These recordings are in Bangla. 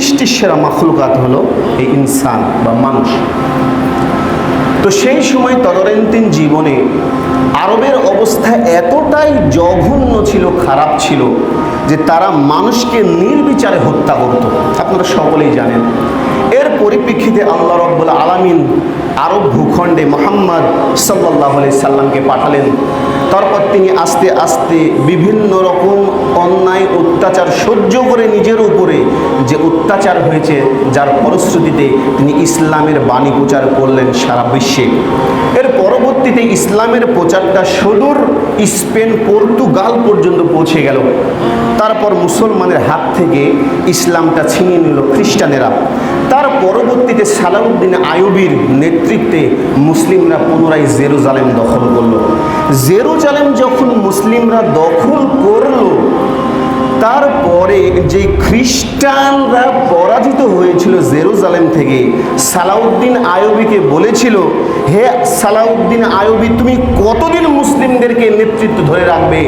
সৃষ্টির সেরা মাখলুকাত হলো এই ইনসান বা মানুষ। তো সেই সময় তদানীন্তন জীবনে আরবের অবস্থা এতটাই জঘন্য ছিল, খারাপ ছিল যে তারা মানুষকে নির্বিচারে হত্যা করত। আপনারা সকলেই জানেন। এর পরিপ্রেক্ষিতে আল্লাহ রাব্বুল আলামিন আরব ভূখণ্ডে মুহাম্মদ সাল্লাল্লাহু আলাইহি সাল্লামকে পাঠালেন। তারপর তিনি আস্তে আস্তে বিভিন্ন রকম অন্যায় অত্যাচার সহ্য করে নিজের উপরে যে অত্যাচার হয়েছে, যার ফলশ্রুতিতে তিনি ইসলামের বাণী প্রচার করলেন সারা বিশ্বে। এর পরবর্তীতে ইসলামের প্রচারটা সুদূর স্পেন, পর্তুগাল পর্যন্ত পৌঁছে গেল। তারপর মুসলমানের হাত থেকে ইসলামটা ছিনিয়ে নিল খ্রিস্টানেরা। তার পরবর্তীতে সালাউদ্দিন আইয়ুবীর নেতৃত্বে মুসলিমরা পুনরায় জেরুজালেম দখল করল। জেরুজালেম যখন মুসলিমরা দখল করল, তারপরে যে খ্রিস্টানরা পরাজিত হয়েছিল জেরুজালেম থেকে, সালাউদ্দিন আইয়ুবীকে বলেছিল, হে সালাউদ্দিন আইয়ুবী, তুমি কতদিন মুসলিমদেরকে নেতৃত্ব ধরে রাখবে?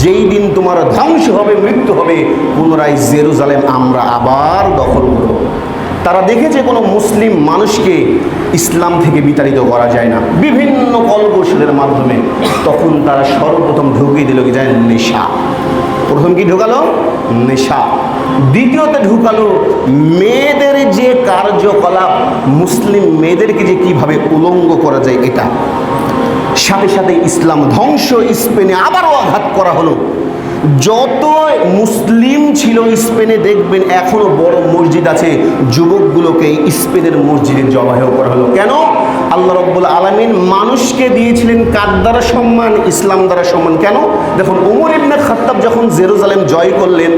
যেই দিন তোমার ধ্বংস হবে, মৃত্যু হবে, পুনরায় জেরুজালেম আমরা আবার দখল করব। তারা দেখেছে কোনো মুসলিম মানুষকে ইসলাম থেকে বিতাড়িত করা যায় না, বিভিন্ন কলকৌশলের মাধ্যমে। তখন তারা সর্বপ্রথম ঢুকিয়ে দিল কি যায়, নেশা। প্রথম কি ঢুকালো? নেশা। দ্বিতীয়তে ঢুকালো মেয়েদের যে কার্যকলাপ, মুসলিম মেয়েদেরকে যে কিভাবে উলঙ্গ করা যায় এটা। সাথে সাথে ইসলাম ধ্বংস, স্পেনে আবারও আঘাত করা হলো। যত মুসলিম ছিল স্পেনে, দেখবেন এখনো বড় মসজিদ আছে, যুবকগুলোকে স্পেনের মসজিদে জবাহ করা হলো। কেন? আল্লাহ রাব্বুল আলামিন মানুষকে দিয়েছিলেন কার দ্বারা সম্মান? ইসলাম দ্বারা সম্মান। কেন? দেখুন, ওমর ইবনে খাত্তাব যখন জেরুজালেম জয় করলেন,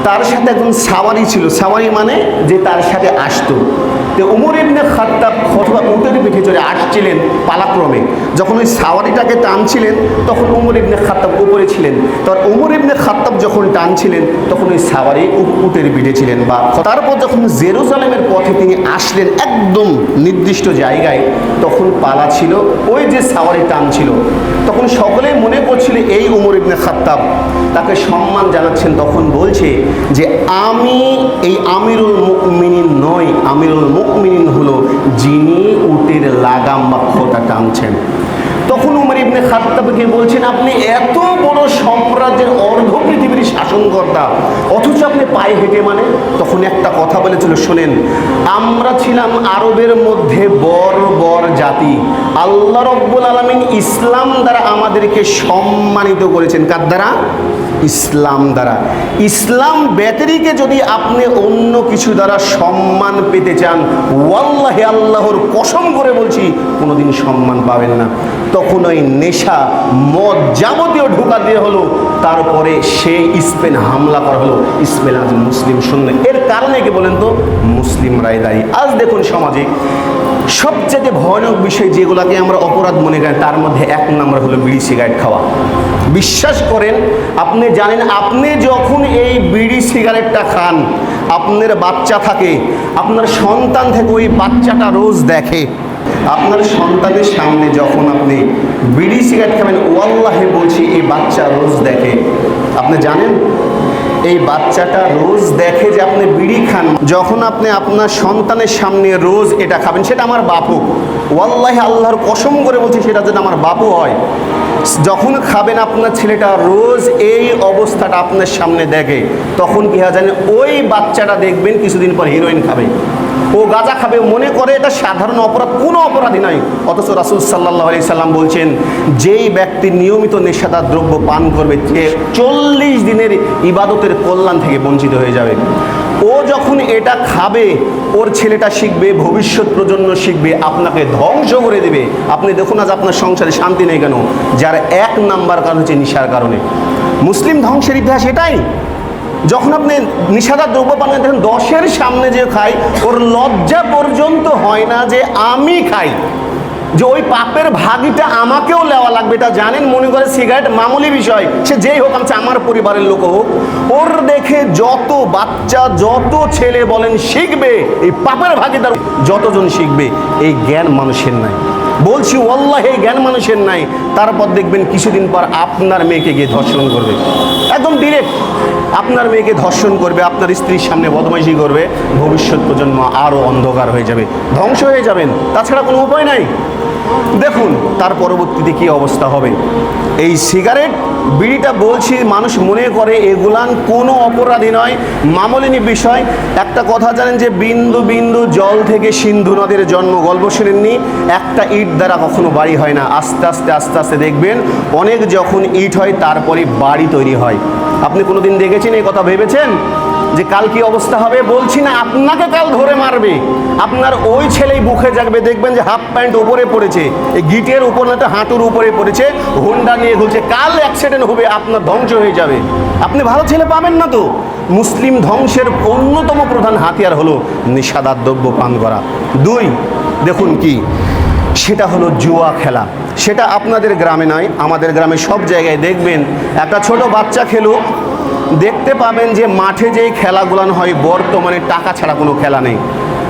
তার সাথে একজন সাওয়ারি ছিল। সাওয়ারি মানে যে তার সাথে আসতো। তো ওমর ইবনে খাত্তাব উটের পিঠে চড়ে আসছিলেন পালাক্রমে। যখন ওই সাওয়ারিটাকে টানছিলেন, তখন ওমর ইবনে খাত্তাব উপরে ছিলেন। তখন ওমর ইবনে খাত্তাব যখন টানছিলেন, তখন ওই সাওয়ারি উটের পিঠে ছিলেন। বা তারপর যখন জেরুজালেমের পথে তিনি আসলেন একদম নির্দিষ্ট জায়গায়, তখন পালা ছিল, ওই যে সাওয়ারি টানছিল, তখন সকলে মনে করছিল এই ওমর ইবনে খাত্তাব, তাকে সম্মান জানাচ্ছেন। তখন বলছে যে আমি এই আমিরুল মুমিনিন নই, আমিরুল মুমিনিন হলো যিনি উটের লাগাম বা খোঁটা টানছেন। তখন ওমর ইবনে খাত্তাবকে বলছেন, আপনি এত বড় সাম্রাজ্যের অর্ধ পৃথিবীর শাসনকর্তা, অথচ আপনি পায়ে হেঁটে মানে? তখন একটা কথা বলেছিল, শোনেন, আমরা ছিলাম আরবের মধ্যে বর্বর জাতি। আল্লাহ রাব্বুল আলামিন ইসলাম দ্বারা আমাদেরকে সম্মানিত করেছেন। কার দ্বারা? ইসলাম দ্বারা। ইসলাম ব্যতিরিকে যদি আপনি অন্য কিছু দ্বারা সম্মান পেতে চান, ওয়াল্লাহি আল্লাহর কসম করে বলছি, কোনোদিন সম্মান পাবেন না। তখন ওই নেশা, মদ যাবতীয় ঢোকা দিয়ে হলো। তারপরে সেই স্পেন হামলা করা হলো। স্পেন আজ মুসলিম শূন্য। এর কারণে কি বলেন তো? মুসলিমরাই দায়ী। আজ দেখুন সমাজে সবচেয়ে ভয়ানক বিষয় যেগুলোকে আমরা অপরাধ মনে করি, তার মধ্যে এক নম্বর হলো বিড়ি সিগারেট খাওয়া। বিশ্বাস করেন, আপনি জানেন, আপনি যখন এই বিড়ি সিগারেটটা খান, আপনার বাচ্চা থাকে, আপনার সন্তান থেকে ওই বাচ্চাটা রোজ দেখে। আপনার সন্তানের সামনে যখন আপনি বিড়ি সিগারেট খাবেন, ওয়াল্লাহি বলছি, এই বাচ্চা রোজ দেখে। আপনি জানেন, এই বাচ্চাটা রোজ দেখে যে আপনি বিড়ি খান। যখন আপনি আপনার সন্তানের সামনে রোজ এটা খাবেন, সেটা আমার বাপু, ওয়াল্লাহি আল্লাহর কসম করে বলছি, সেটা যেন আমার বাপু হয়, যখন খাবেন আপনার ছেলেটা রোজ এই অবস্থাটা আপনার সামনে দেখে, তখন কি হয় জানেন? ওই বাচ্চাটা দেখবেন কিছুদিন পর হিরোইন খাবে, ও গাঁজা খাবে, মনে করে এটা সাধারণ অপরাধ, কোনো অপরাধী নয়। অথচ রাসূল সাল্লাল্লাহু আলাইহি সাল্লাম বলছেন, যেই ব্যক্তি নিয়মিত নেশাদার দ্রব্য পান করবে, সে 40 দিনের ইবাদতের কল্যাণ থেকে বঞ্চিত হয়ে যাবে। ও যখন এটা খাবে, ওর ছেলেটা শিখবে, ভবিষ্যৎ প্রজন্ম শিখবে, আপনাকে ধ্বংস করে দেবে। আপনি দেখুন আজ আপনার সংসারে শান্তি নেই কেন? যার এক নাম্বার কারণ হচ্ছে নেশার কারণে। মুসলিম ধ্বংসের ইতিহাস এটাই। যখন আপনি নেশাদার দ্রব্য পান করেন, দেখেন 10-এর সামনে যে খাই, ওর লজ্জা পর্যন্ত হয় না যে আমি খাই, যে ওই পাপের ভাগিটা আমাকেও নেওয়া লাগবে। এটা জানেন, মনে করে সিগারেট মামুলি বিষয়, সে যেই হোক, আমি আমার পরিবারের লোক হোক, ওর দেখে যত বাচ্চা, যত ছেলে বলেন শিখবে, এই পাপের ভাগিদার যতজন শিখবে, এই জ্ঞান মানুষের নাই। বলছি ওয়াল্লাহি জ্ঞান মানুষের নাই, তারপর দেখবেন কিছুদিন পর আপনার মেয়েকে গিয়ে ধর্ষণ করবে, একদম ডিরেক্ট আপনার মেয়েকে ধর্ষণ করবে, আপনার স্ত্রীর সামনে বদমাইশি করবে, ভবিষ্যৎ প্রজন্ম আরও অন্ধকার হয়ে যাবে, ধ্বংস হয়ে যাবেন, তাছাড়া কোনো উপায় নাই। দেখুন তার পরবর্তীতে কী অবস্থা হবে। এই সিগারেট বিড়িটা বলছি মানুষ মনে করে এগুলান কোনো অপরাধী নয়, মামুলি বিষয়। একটা কথা জানেন যে বিন্দু বিন্দু জল থেকে সিন্ধু নদের জন্ম, গল্প শুনেননি? একটা ইট দ্বারা কখনো বাড়ি হয় না, আস্তে আস্তে আস্তে আস্তে দেখবেন অনেক যখন ইট হয় তারপরে বাড়ি তৈরি হয়। আপনি কোনোদিন দেখেছেন, এই কথা ভেবেছেন যে কাল কি অবস্থা হবে? বলছি না আপনাকে কাল ধরে মারবে, আপনার ওই ছেলেই বুকে জাগবে, দেখবেন যে হাফ প্যান্ট উপরে পড়েছে, এই গিটের উপর না তো হাঁটুর উপরে পড়েছে, হোন্ডা নিয়ে ঘুরছে, কাল অ্যাক্সিডেন্ট হবে, আপনার ধ্বংস হয়ে যাবে, আপনি ভালো ছেলে পাবেন না তো। মুসলিম ধ্বংসের অন্যতম প্রধান হাতিয়ার হলো নেশাদার দ্রব্য পান করা। দুই, দেখুন কি, সেটা হলো জুয়া খেলা। সেটা আপনাদের গ্রামে নয়, আমাদের গ্রামে সব জায়গায় দেখবেন একটা ছোট বাচ্চা খেলুক, দেখতে পাবেন যে মাঠে যেই খেলাগুলান হয় বর্তমানে টাকা ছাড়া কোনো খেলা নেই।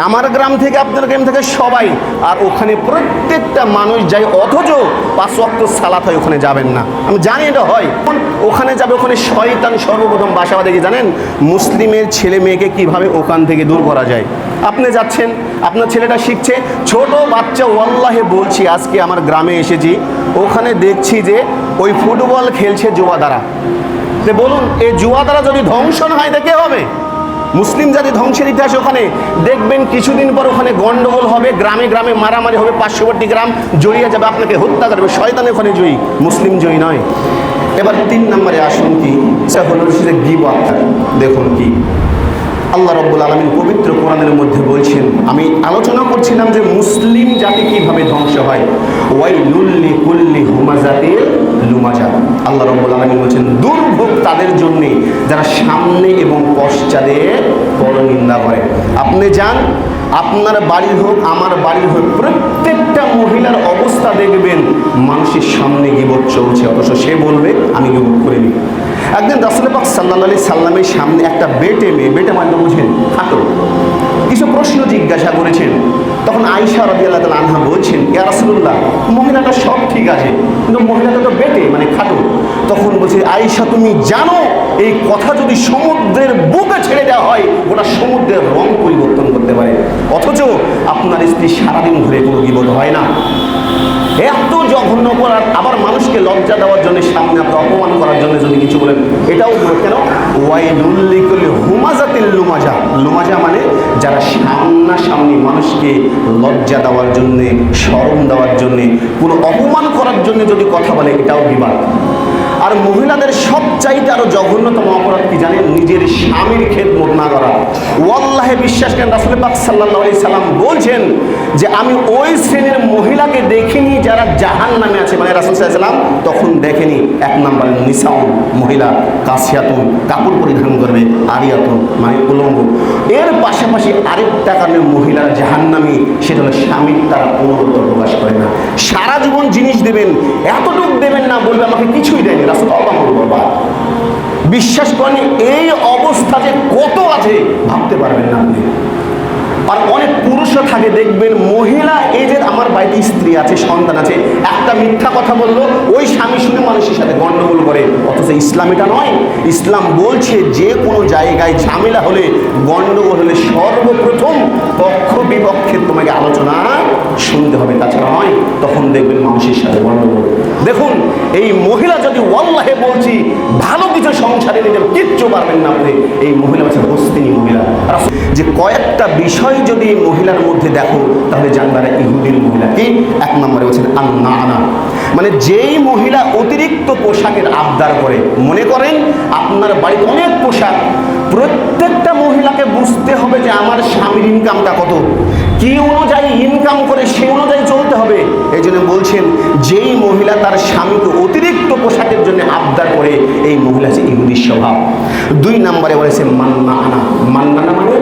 আমার গ্রাম থেকে আপনার গ্রাম থেকে সবাই, আর ওখানে প্রত্যেকটা মানুষ যায়, অথচ 5 ওয়াক্ত সালাত হয়, ওখানে যাবেন না। আমি জানি এটা হয়, ওখানে যাবে, ওখানে শয়তান সর্বপ্রথম বাসা বাঁধে। কি জানেন? মুসলিমের ছেলে মেয়েকে কিভাবে ওখান থেকে দূর করা যায়। আপনি যাচ্ছেন, আপনার ছেলেটা শিখছে, ছোট বাচ্চা, ওয়াল্লাহে বলছি আজকে আমার গ্রামে এসেছি, ওখানে দেখছি যে ওই ফুটবল খেলছে জুয়া দ্বারা। বলুন এই জুয়া দ্বারা যদি ধ্বংস না হয় দেখে হবে? মুসলিম জাতি ধ্বংসের ইতিহাস। ওখানে দেখবেন কিছুদিন পর ওখানে গন্ডগোল হবে, গ্রামে গ্রামে মারামারি হবে, পার্শ্ববর্তী গ্রাম জড়িয়ে যাবে, আপনাকে হত্যা করবে, শয়তান ওখানে জয়ী, মুসলিম জয়ী নয়। এবার 3 নম্বরে আসুন কি, সেটা হলো গীবত। দেখুন কি আল্লাহ রাব্বুল আলামিন পবিত্র কোরআনের মধ্যে বলছেন, আমি আলোচনা করছিলাম যে মুসলিম জাতি কিভাবে ধ্বংস হয়। ওয়াইলুল লিকুল্লি হুমাযাতিল লুমাজা। আল্লাহ রাব্বুল আলামিন বলছেন দুর্ভোগ তাদের জন্য যারা সামনে এবং পশ্চাতে পরনিন্দা করে। আপনি যান, আপনার বাড়ির হোক আমার বাড়ির হোক, প্রত্যেকটা মহিলার অবস্থা দেখবেন মানুষের সামনে গীবত চলছে, অথচ সে বলবে আমি গীবত করিনি। একদিন রাসূল পাক সাল্লাল্লাহু আলাইহি সাল্লামের সামনে একটা বেটে মেয়ে, বেটে মানে বুঝেন খাটো, কিছু প্রশ্ন জিজ্ঞাসা করেছেন। তখন আয়েশা রাদিয়াল্লাহু তাআলা আনহা বলছেন, ইয়া রাসূলুল্লাহ, মহিলাটা সব ঠিক আছে কিন্তু মহিলাটা তো বেটে মানে খাটো। তখন বলছে, আয়েশা তুমি জানো এই কথা যদি সমুদ্রের বুকে ছেড়ে দেওয়া হয় গোটা সমুদ্রের রং পরিবর্তন করতে পারে, অথচ আপনার স্ত্রী সারাদিন ধরে কোনো গীবত হয় না। এত জঘন্য অপরাধ, আবার মানুষকে লজ্জা দেওয়ার জন্য, সামনে আপনি অপমান করার জন্য যদি কিছু বলেন, এটাও কেন? ওয়াইলুল লিকুল্লি হুমাযাতিল লুমাজা। লুমাজা মানে যারা সামনাসামনি মানুষকে লজ্জা দেওয়ার জন্যে, শরম দেওয়ার জন্যে, কোনো অপমান করার জন্য যদি কথা বলে, এটাও বিবাদ। আর মহিলাদের সবচাইতে আরো জঘন্যতম অপরাধ কি জানেন? নিজের স্বামীর খেদমত না করা। ওয়াল্লাহে বিশ্বাস করেন, রাসূল পাক সাল্লাল্লাহু আলাইহি সাল্লাম বলছেন যে আমি ওই শ্রেণীর মহিলাকে দেখিনি যারা জাহান্নামে আছে, মানে রাসূল সাল্লাল্লাহু আলাইহি সাল্লাম তখন দেখেনি। 1 নম্বরে নিসাউন, মহিলা, কাসিয়াতুন, কাপড় পরিধান করবে, আরিয়াতুন মানে উলঙ্গ। এর পাশাপাশি আরেকটা কারণে মহিলা জাহান্নামী, সেটা হলো স্বামীর তারা অনুগত প্রকাশ করে না। সারা জীবন জিনিস দেবেন, এতটুক দেবেন না, বলবে আমাকে কিছুই দেয়নি। রাসূল অবাক হয়ে বলবেন, বিশ্বাস করেন এই অবস্থা যে কত আছে ভাবতে পারবেন না আপনি। আর অনেক পুরুষও থাকে দেখবেন, মহিলা এই যে আমার বাড়িতে স্ত্রী আছে, সন্তান আছে, একটা মিথ্যা কথা বললো, ওই স্বামী শুনে মানুষের সাথে গন্ডগোল করে, অথচ ইসলাম এটা নয়। ইসলাম বলছে যে কোনো জায়গায় ঝামেলা হলে, গন্ডগোল হলে সর্বপ্রথম পক্ষ বিপক্ষের তোমাকে আলোচনা শুনতে হবে, তাছাড়া নয়। তখন দেখবেন মানুষের সাথে গন্ডগোল। দেখুন এই মহিলা যদি ওয়াল্লাহে বলছি ভালো কিছু সংসারে নিতে কিচ্ছু পারবেন না আপনি। এই মহিলা হচ্ছে হস্তিনী মহিলা। যে কয়েকটা বিষয় যদি মহিলার মধ্যে দেখো তাহলে জানবে ইহুদির মহিলা। কি? 1 নম্বরে বলছেন আন-নাআনা, মানে যেই মহিলা অতিরিক্ত পোশাকের আবদার করে। মনে করেন আপনার বাড়িতে অনেক পোশাক, প্রত্যেকটা মহিলাকে বুঝতে হবে যে আমার স্বামীর ইনকামটা কত, কি অনুযায়ী ইনকাম করে সেই অনুযায়ী চলতে হবে। এই জন্য বলছেন যেই মহিলা তার স্বামীকে অতিরিক্ত পোশাকের জন্য আবদার করে, এই মহিলা হচ্ছে ইহুদির স্বভাব। 2 নম্বরে বলেছে মান্নানা। মান্নানা মানে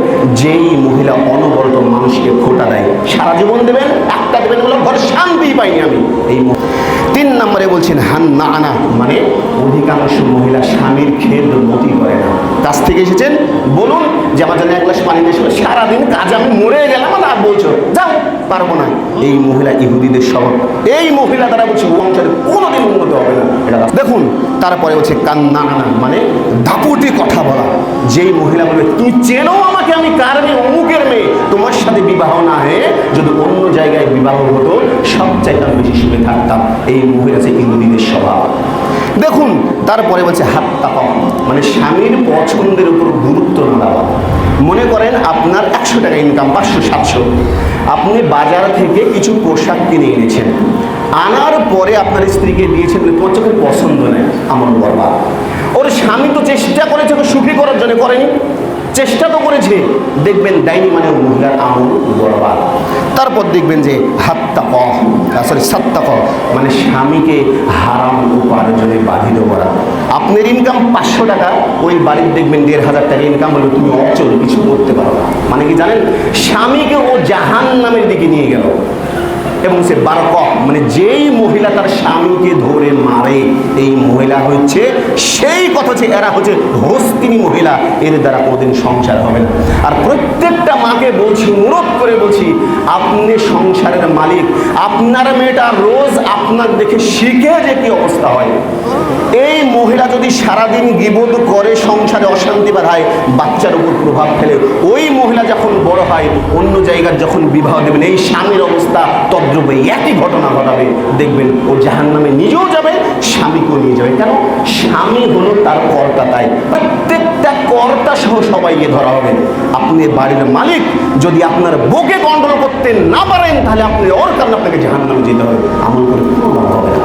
যেই মহিলা অনবরত মানুষকে খোটা দেয়, সারা জীবন দেবেন, একটা দেবেন বলে ঘর শান্তি পাইনি আমি, এই। 3 নম্বরে বলছেন হান্নানা, মানে অধিকাংশ মহিলা স্বামীর খেদমতি করে না। কাছ থেকে এসেছেন, বলুন যে আমার জন্য 1 গ্লাস পানি দিয়ে, সারাদিন কাজ আমি মরে গেলাম, আর বলছো যাও পারবো না। এই মহিলা ইহুদিদের স্বভাব, এই মহিলা দ্বারা বলছে সংসারে কোনোদিন উন্নতি হবে না। এটা দেখুন, তারপরে হচ্ছে কান্না আনা, মানে দাপুটে কথা বলা। যেই মহিলা বলবে তুমি চেনো আমাকে, আমি কার মেয়ে, অমুকের মেয়ে, তোমার সাথে বিবাহ না হয়ে যদি অন্য জায়গায় বিবাহ হতো সবচাইতে আমি বেশি সুখে থাকতাম। এই মহিলা হচ্ছে ইহুদিদের স্বভাব। দেখুন, তারপরে বলছে হাত তাকা, মানে স্বামীর পছন্দের উপর গুরুত্ব না দেওয়া। মনে করেন আপনার 100 টাকা ইনকাম, 500-700, আপনি বাজার থেকে কিছু পোশাক কিনে এনেছেন, আনার পরে আপনার স্ত্রীকে দিয়েছেন, তোমার চোখে পছন্দ নেই, আমার বরবাদ। ওর স্বামী তো চেষ্টা করেছে ওকে সুখী করার জন্য, করেনি? চেষ্টা তো করেছে। দেখবেন ডাইনি মানে মহিলার আমল বরবাদ। তারপর দেখবেন যে সাত্তাক, মানে স্বামীকে হারাম উপার্জনে বাধিত করা। আপনার ইনকাম 500 টাকা, ওই বাড়ির দেখবেন 1500 টাকা ইনকাম হলো, তুমি অচল, কিছু করতে পারো না। মানে কি জানেন, স্বামীকে ও জাহান্নামের দিকে নিয়ে গেল। এবং সে বারক, মানে যেই মহিলা তার স্বামীকে ধরে মারে, এই মহিলা হচ্ছে সেই কথা, যে এরা হচ্ছে হস্তিনী মহিলা, এর দ্বারা কোনোদিন সংসার হবে না। আর প্রত্যেকটা মাকে বলছি, অনুরোধ করে বলছি, আপনি সংসারের মালিক, আপনার মেয়েটা রোজ আপনার দেখে শিখে যে কি অবস্থা হয়। এই মহিলা যদি সারাদিন গীবত করে, সংসারে অশান্তি বাধায়, বাচ্চার উপর প্রভাব ফেলে, ওই মহিলা যখন বড় হয়, অন্য জায়গার যখন বিবাহ দেবেন, এই স্বামীর অবস্থা তদ্রূপে একই ঘটনা ঘটাবে। দেখবেন ও জাহান্নামে নিজেও যাবে, স্বামীকেও নিয়ে যাবে। কেন? স্বামী হলো তার কর্তা, তাই প্রত্যেকটা কর্তা সহ সবাইকে ধরা হবে। আপনি বাড়ির মালিক, যদি আপনার বউকে কন্ট্রোল করতে না পারেন, তাহলে আপনি ওর কারণে আপনাকে জাহান্নামে যেতে হবে। আমল করে কোনো লাভ হবে না।